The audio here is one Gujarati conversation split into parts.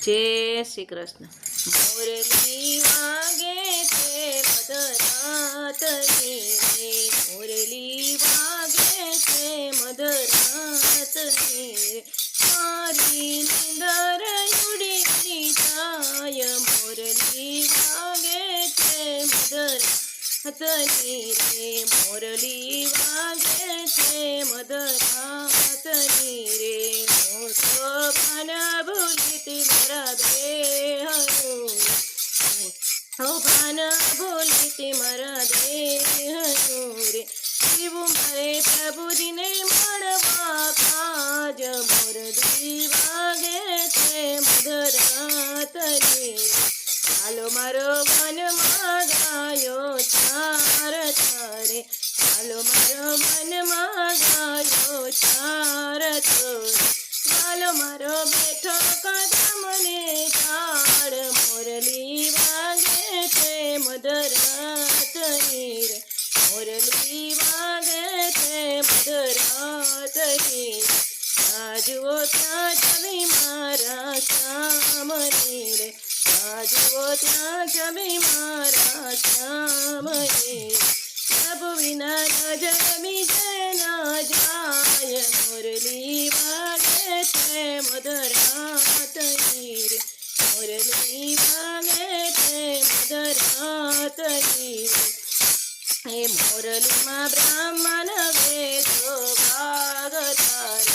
जय श्री कृष्ण। मुरली वागे छे मधरातनी रे, मुरली वागे छे मधरातनी रे, मारी निंदर उड़ी जाय, मुरली वागे छे मधरातनी रे, मुरली वागे छे मधरातनी रे, भान भूलिति मारा देहनु, भान भूलिति मारा देहनु रे, शिव मारे प्रभुजी ने मळवा काज, मुरली वागे छे मधरातनी रे, हालो मारो वનમાં ગાયો ચાર તારે, હાલો મારો વનમાં ગાયો ચાર તારે, હાલો મારો બેઠો કદમને ઝાડ, મુરલી વાગે છે મધરાતની રે, મુરલી વાગે છે મધરાતની રે, આજુઓ ત્યાં છબી મારા શ્યામની રે, આજુઓ ત્યાં છબી મારા શ્યામની, પ્રભુ વિના નજર બીજે ના જાય, મુરલી વાગે છે મધરાતની રે, મુરલી વાગે છે મધરાતની રે, એ મુરલીમાં બ્રાહ્મણ વેદો વાગતારે,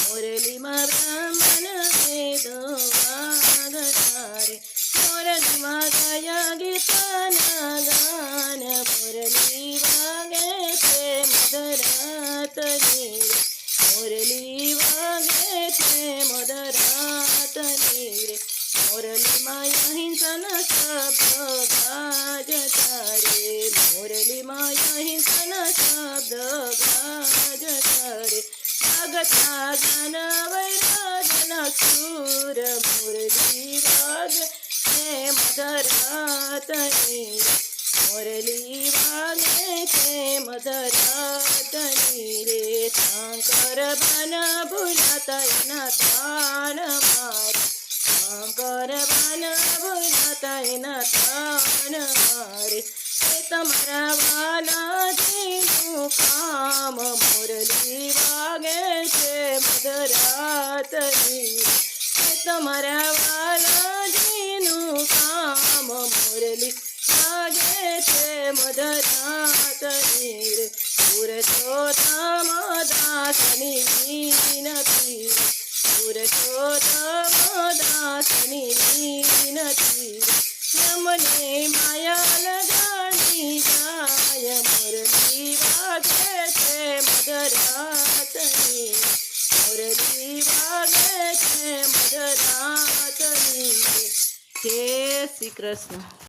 મુરલીમાં બ્રાહ્મણ વેદો વાગતારે, મુરલીમાં ગાયા ગીતના ગાન, મુરલી વાગે છે મધરાતની રે, મુરલી વાગે છે મધરાતની રે, મુરલીમાં અહિંસન શબ્દ ગાજતા રે, મુરલીમાં અહિંસન શબ્દ ગાજતા રે, ભગતા ગાન વૈરાજના સુર, મુરલી વાગે છે મધરાતની રે, મુરલી વાગે છે મધરાતની રે, શંકર બન ભૂલાતા એના તાન મારે, શંકર બન ભૂલાતા એના તાન મારે, એ તમારા વાલાજીનું કામ, મુરલી વાગે છે મધરાતની રે, એ તમારા વાલાજીનું કામ, મુરલી વાગે છે મધરાતની રે, પુરુષોત્તમ દાસની વિનતી રે, પુરુષોત્તમ દાસની વિનતી રે, યમને માયા લગાડી જાય, મુરલી વાગે છે મધરાતની રે, મુરલી વાગે છે મધરાતની રે, જય શ્રી કૃષ્ણ।